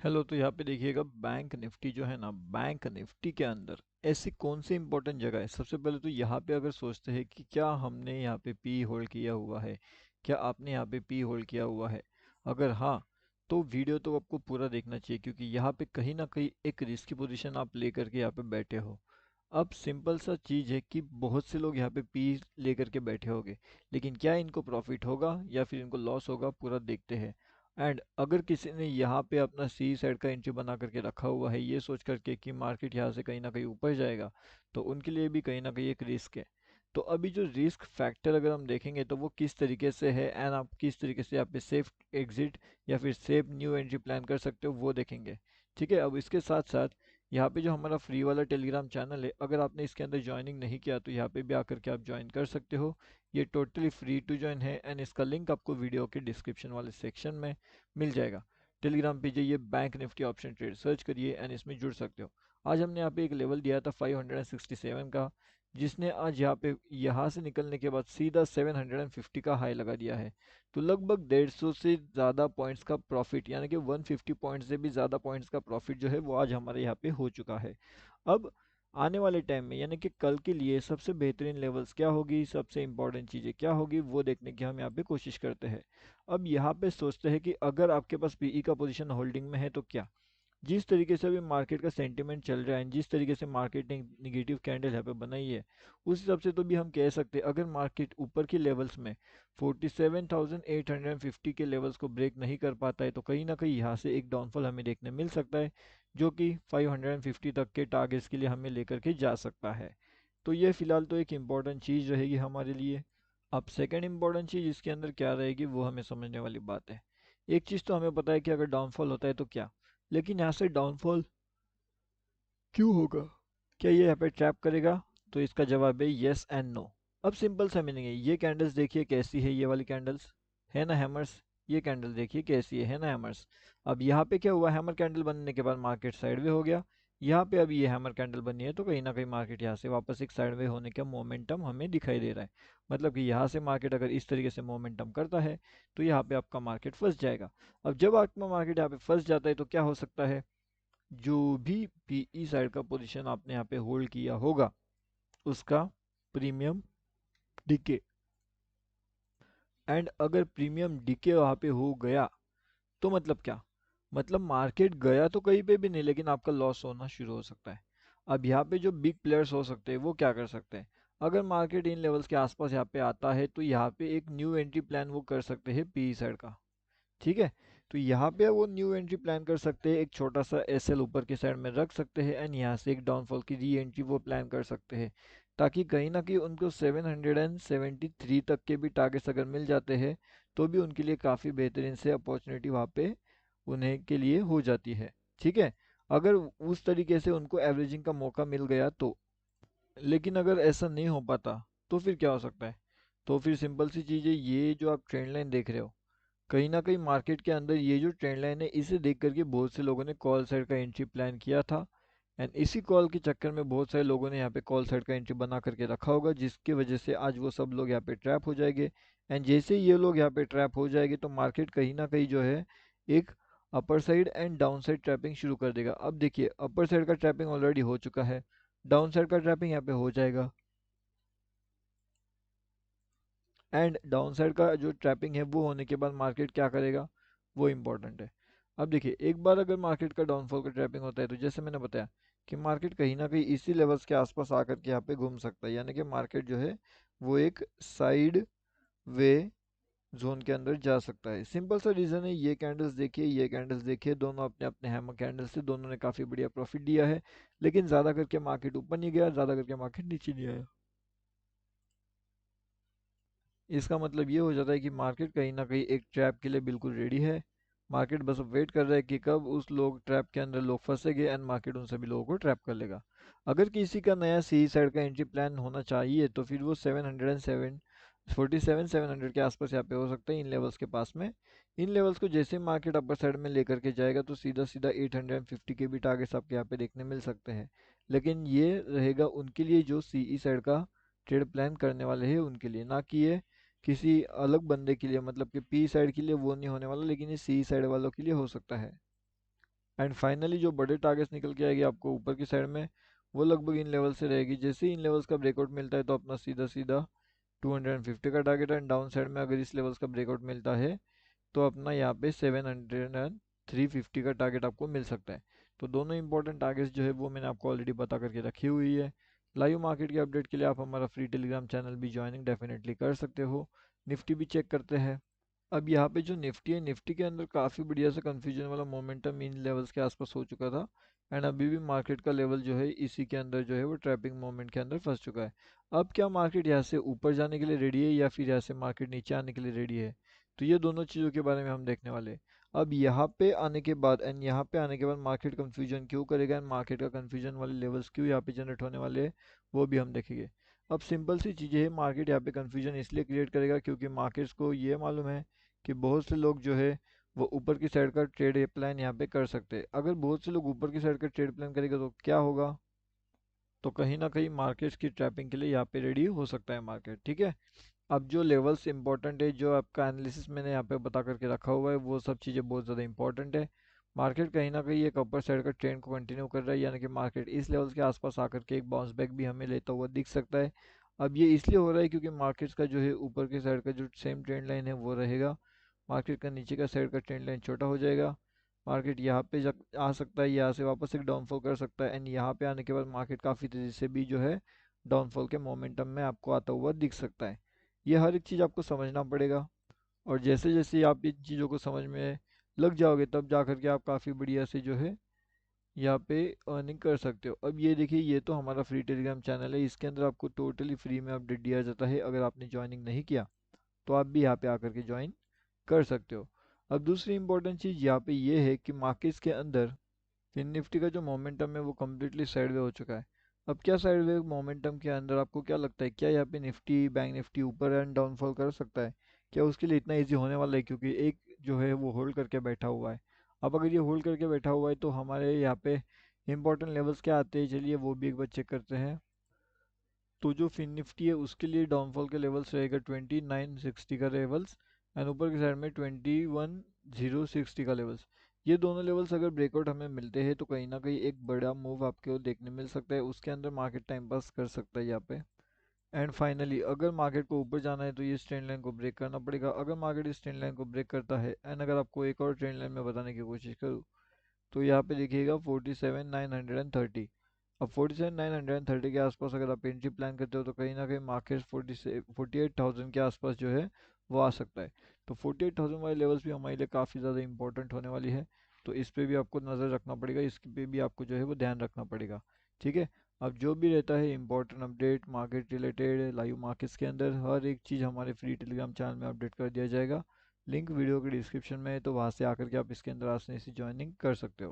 Hello. तो यहाँ पे देखिएगा बैंक निफ्टी जो है ना, बैंक निफ्टी के अंदर ऐसी कौन सी इंपॉर्टेंट जगह है। सबसे पहले तो यहाँ पे अगर सोचते हैं कि क्या हमने यहाँ पे पी होल्ड किया हुआ है, क्या आपने यहाँ पे पी होल्ड किया हुआ है, अगर हाँ तो वीडियो तो आपको पूरा देखना चाहिए, क्योंकि यहाँ पे कहीं ना कहीं एक रिस्की पोजीशन आप लेकर के यहाँ पे बैठे हो। अब सिंपल सा चीज़ है कि बहुत से लोग यहाँ पे पी लेकर के बैठे होंगे, लेकिन क्या इनको प्रॉफिट होगा या फिर इनको लॉस होगा, पूरा देखते हैं। एंड अगर किसी ने यहाँ पे अपना सी साइड का एंट्री बना करके रखा हुआ है, ये सोच करके कि मार्केट यहाँ से कहीं ना कहीं ऊपर जाएगा, तो उनके लिए भी कहीं ना कहीं एक रिस्क है। तो अभी जो रिस्क फैक्टर अगर हम देखेंगे तो वो किस तरीके से है, एंड आप किस तरीके से यहाँ पे सेफ एग्जिट या फिर सेफ न्यू एंट्री प्लान कर सकते हो, वो देखेंगे। ठीक है। अब इसके साथ साथ यहाँ पे जो हमारा फ्री वाला टेलीग्राम चैनल है, अगर आपने इसके अंदर ज्वाइनिंग नहीं किया तो यहाँ पे भी आकर के आप ज्वाइन कर सकते हो। ये टोटली फ्री टू ज्वाइन है, एंड इसका लिंक आपको वीडियो के डिस्क्रिप्शन वाले सेक्शन में मिल जाएगा। टेलीग्राम पे जाइए, bank Nifty option trade search करिए एंड इसमें जुड़ सकते हो। आज हमने यहाँ पे एक लेवल दिया था 567 का, जिसने आज यहाँ से निकलने के बाद सीधा 750 का हाई लगा दिया है। तो लगभग 150 से ज़्यादा पॉइंट्स का प्रॉफिट, यानी कि 150 पॉइंट्स से भी ज़्यादा पॉइंट्स का प्रॉफिट जो है वो आज हमारे यहाँ पे हो चुका है। अब आने वाले टाइम में यानी कि कल के लिए सबसे बेहतरीन लेवल्स क्या होगी, सबसे इंपॉर्टेंट चीज़ें क्या होगी, वो देखने की हम यहाँ पे कोशिश करते हैं। अब यहाँ पे सोचते हैं कि अगर आपके पास पीई का पोजीशन होल्डिंग में है तो क्या, जिस तरीके से अभी मार्केट का सेंटीमेंट चल रहा है, जिस तरीके से मार्केट ने निगेटिव कैंडल यहाँ पे बनाई है, उस हिसाब से तो भी हम कह सकते हैं अगर मार्केट ऊपर के लेवल्स में 47,850 के लेवल्स को ब्रेक नहीं कर पाता है, तो कहीं ना कहीं यहाँ से एक डाउनफॉल हमें देखने मिल सकता है, जो कि 550 तक के टारगेट्स के लिए हमें लेकर के जा सकता है। तो ये फिलहाल तो एक इम्पॉर्टेंट चीज़ रहेगी हमारे लिए। अब सेकेंड इम्पॉर्टेंट चीज़ इसके अंदर क्या रहेगी, वो हमें समझने वाली बात है। एक चीज़ तो हमें पता है कि अगर डाउनफॉल होता है तो क्या, लेकिन यहाँ से डाउनफॉल क्यों होगा, क्या ये यहाँ पे ट्रैप करेगा? तो इसका जवाब है येस एंड नो। अब सिंपल सा मीनिंग है, ये कैंडल्स देखिए कैसी है, ये वाली कैंडल्स है ना हैमर्स। ये कैंडल देखिए कैसी है ना हैमर्स। अब यहाँ पे क्या हुआ, हैमर कैंडल बनने के बाद मार्केट साइडवे हो गया। यहाँ पे अभी ये हैमर कैंडल बनी है, तो कहीं ना कहीं मार्केट यहाँ से वापस एक साइडवे होने का मोमेंटम हमें दिखाई दे रहा है। मतलब कि यहाँ से मार्केट अगर इस तरीके से मोमेंटम करता है, तो यहाँ पे आपका मार्केट फंस जाएगा। अब जब आपका मार्केट यहाँ पे फंस जाता है तो क्या हो सकता है, जो भी पीई साइड का पोजीशन आपने यहाँ पे होल्ड किया होगा, उसका प्रीमियम डिके, एंड अगर प्रीमियम डिके वहाँ पे हो गया तो मतलब क्या, मतलब मार्केट गया तो कहीं पे भी नहीं, लेकिन आपका लॉस होना शुरू हो सकता है। अब यहाँ पे जो बिग प्लेयर्स हो सकते हैं वो क्या कर सकते हैं, अगर मार्केट इन लेवल्स के आसपास यहाँ पे आता है तो यहाँ पे एक न्यू एंट्री प्लान वो कर सकते हैं पीई साइड का। ठीक है। तो यहाँ पे वो न्यू एंट्री प्लान कर सकते हैं, एक छोटा सा एसएल ऊपर की साइड में रख सकते हैं, एंड यहाँ से एक डाउनफॉल की री एंट्री वो प्लान कर सकते हैं, ताकि कहीं ना कहीं उनको 773 तक के भी टारगेट्स अगर मिल जाते हैं, तो भी उनके लिए काफ़ी बेहतरीन से अपॉर्चुनिटी वहाँ पे उन्हें के लिए हो जाती है। ठीक है। अगर उस तरीके से उनको एवरेजिंग का मौका मिल गया तो, लेकिन अगर ऐसा नहीं हो पाता तो फिर क्या हो सकता है, तो फिर सिंपल सी चीज़ है, ये जो आप ट्रेंड लाइन देख रहे हो, कहीं ना कहीं मार्केट के अंदर ये जो ट्रेंड लाइन है, इसे देख करके बहुत से लोगों ने कॉल साइड का एंट्री प्लान किया था, एंड इसी कॉल के चक्कर में बहुत सारे लोगों ने यहाँ पे कॉल साइड का एंट्री बना करके रखा होगा, जिसकी वजह से आज वो सब लोग यहाँ पे ट्रैप हो जाएंगे। एंड जैसे ही ये लोग यहाँ पे ट्रैप हो जाएंगे तो मार्केट कहीं ना कहीं जो है एक upper side and down side trapping शुरू कर देगा। अब देखिए, अपर साइड का ट्रैपिंग ऑलरेडी हो चुका है, डाउन साइड का ट्रैपिंग यहाँ पे हो जाएगा, एंड डाउन साइड का जो ट्रैपिंग है वो होने के बाद मार्केट क्या करेगा, वो इम्पोर्टेंट है। अब देखिए, एक बार अगर मार्केट का डाउनफॉल का ट्रैपिंग होता है तो जैसे मैंने बताया कि मार्केट कहीं ना कहीं इसी लेवल्स के आसपास आकर के यहाँ पे घूम सकता है, यानी कि मार्केट जो है वो एक साइड वे जोन के अंदर जा सकता है। सिंपल सा रीज़न है, ये कैंडल्स देखिए, ये कैंडल्स देखिए, दोनों अपने अपने हैमर कैंडल्स से दोनों ने काफ़ी बढ़िया प्रॉफिट दिया है, लेकिन ज़्यादा करके मार्केट ऊपर नहीं गया, ज़्यादा करके मार्केट नीचे नहीं आया। इसका मतलब ये हो जाता है कि मार्केट कहीं ना कहीं एक ट्रैप के लिए बिल्कुल रेडी है। मार्केट बस अब वेट कर रहा है कि कब उस लोग ट्रैप के अंदर लोग फंसेंगे, एंड मार्केट उन सभी लोगों को ट्रैप कर लेगा। अगर किसी का नया सी साइड का एंट्री प्लान होना चाहिए तो फिर वो 707 के आसपास यहाँ पे हो सकता है, इन लेवल्स के पास में। इन लेवल्स को जैसे मार्केट अपर साइड में लेकर के जाएगा तो सीधा सीधा 850 के भी टारगेट्स आपके यहाँ पे देखने मिल सकते हैं, लेकिन ये रहेगा उनके लिए जो सीई साइड का ट्रेड प्लान करने वाले हैं उनके लिए, ना कि ये किसी अलग बंदे के लिए, मतलब कि पी साइड के लिए वो नहीं होने वाला, लेकिन ये सी साइड वालों के लिए हो सकता है। एंड फाइनली जो बड़े टारगेट्स निकल के आएगी आपको ऊपर की साइड में, वो लगभग इन लेवल से रहेगी। जैसे ही इन लेवल्स का ब्रेकआउट मिलता है तो अपना सीधा सीधा 250 का टारगेट है, एंड डाउन साइड में अगर इस लेवल्स का ब्रेकआउट मिलता है तो अपना यहाँ पे 700 एंड 350 का टारगेट आपको मिल सकता है। तो दोनों इंपॉर्टेंट टारगेट्स जो है वो मैंने आपको ऑलरेडी बता करके रखी हुई है। लाइव मार्केट के अपडेट के लिए आप हमारा फ्री टेलीग्राम चैनल भी ज्वाइनिंग डेफिनेटली कर सकते हो। निफ्टी भी चेक करते हैं। अब यहाँ पे जो निफ्टी है, निफ्टी के अंदर काफ़ी बढ़िया से कंफ्यूजन वाला मोमेंटम इन लेवल्स के आसपास हो चुका था, एंड अभी भी मार्केट का लेवल जो है इसी के अंदर जो है वो ट्रैपिंग मोमेंट के अंदर फंस चुका है। अब क्या मार्केट यहाँ से ऊपर जाने के लिए रेडी है या फिर यहाँ से मार्केट नीचे आने के लिए रेडी है, तो ये दोनों चीज़ों के बारे में हम देखने वाले हैं। अब यहाँ पे आने के बाद एंड यहाँ पे आने के बाद मार्केट कंफ्यूजन क्यों करेगा एंड मार्केट का कंफ्यूजन वाले लेवल्स क्यों यहाँ पे जनरेट होने वाले हैं, वो भी हम देखेंगे। अब सिंपल सी चीज़ें है, मार्केट यहाँ पे कंफ्यूजन इसलिए क्रिएट करेगा क्योंकि मार्केट्स को ये मालूम है कि बहुत से लोग जो है वो ऊपर की साइड का ट्रेड प्लान यहाँ पे कर सकते हैं। अगर बहुत से लोग ऊपर की साइड का ट्रेड प्लान करेगा तो क्या होगा, तो कहीं ना कहीं मार्केट्स की ट्रैपिंग के लिए यहाँ पे रेडी हो सकता है मार्केट, ठीक है। अब जो लेवल्स इंपॉर्टेंट है, जो आपका एनालिसिस मैंने यहाँ पे बता करके रखा हुआ है, वो सब चीज़ें बहुत ज़्यादा इंपॉर्टेंट है। मार्केट कहीं ना कहीं एक अपर साइड का ट्रेंड को कंटिन्यू कर रहा है, यानी कि मार्केट इस लेवल्स के आसपास आकर के एक बाउंस बैक भी हमें लेता हुआ दिख सकता है। अब ये इसलिए हो रहा है क्योंकि मार्केट्स का जो है ऊपर की साइड का जो सेम ट्रेंड लाइन है वो रहेगा, मार्केट का नीचे का साइड का ट्रेंड लाइन छोटा हो जाएगा। मार्केट यहाँ पे आ सकता है, यहाँ से वापस एक डाउनफॉल कर सकता है, एंड यहाँ पे आने के बाद मार्केट काफ़ी तेज़ी से भी जो है डाउनफॉल के मोमेंटम में आपको आता हुआ दिख सकता है। ये हर एक चीज़ आपको समझना पड़ेगा, और जैसे जैसे आप इन चीज़ों को समझ में लग जाओगे तब जा कर के आप काफ़ी बढ़िया से जो है यहाँ पे अर्निंग कर सकते हो। अब ये देखिए, ये तो हमारा फ्री टेलीग्राम चैनल है, इसके अंदर आपको टोटली फ्री में अपडेट दिया जाता है। अगर आपने ज्वाइनिंग नहीं किया तो आप भी यहाँ पे आकर के ज्वाइन कर सकते हो। अब दूसरी इंपॉर्टेंट चीज़ यहाँ पे ये है कि मार्केट्स के अंदर फिन निफ्टी का जो मोमेंटम है वो कम्प्लीटली साइडवे हो चुका है। अब क्या साइडवे मोमेंटम के अंदर आपको क्या लगता है, क्या यहाँ पे निफ्टी बैंक निफ्टी ऊपर एंड डाउनफॉल कर सकता है? क्या उसके लिए इतना इजी होने वाला है? क्योंकि एक जो है वो होल्ड करके बैठा हुआ है। अब अगर ये होल्ड करके बैठा हुआ है तो हमारे यहाँ पे इंपॉर्टेंट लेवल्स क्या आते हैं, चलिए वो भी एक बार चेक करते हैं। तो जो फिन निफ्टी है उसके लिए डाउनफॉल के लेवल्स रहेगा 2960 का लेवल्स, एंड ऊपर की साइड में 21060 का लेवल्स। ये दोनों लेवल्स अगर ब्रेकआउट हमें मिलते हैं तो कहीं ना कहीं एक बड़ा मूव आपको देखने मिल सकता है, उसके अंदर मार्केट टाइम पास कर सकता है यहाँ पे। एंड फाइनली अगर मार्केट को ऊपर जाना है तो ये ट्रेंड लाइन को ब्रेक करना पड़ेगा। अगर मार्केट इस ट्रेंड लाइन को ब्रेक करता है, एंड अगर आपको एक और ट्रेंड लाइन में बताने की कोशिश करूँ तो यहाँ पे देखिएगा 47,930। अब 47,930 के आसपास अगर आप एंट्री प्लान करते हो तो कहीं ना कहीं मार्केट 48,000 के आसपास जो है वो आ सकता है। तो 48,000 वाले लेवल्स भी हमारे लिए काफ़ी ज़्यादा इंपॉर्टेंट होने वाली है, तो इस पे भी आपको नज़र रखना पड़ेगा, इस पे भी आपको जो है वो ध्यान रखना पड़ेगा, ठीक है। अब जो भी रहता है important update market related live markets के अंदर, हर एक चीज़ हमारे फ्री टेलीग्राम चैनल में अपडेट कर दिया जाएगा। लिंक वीडियो के डिस्क्रिप्शन में है, तो वहाँ से आकर के आप इसके अंदर आसानी से ज्वाइनिंग कर सकते हो।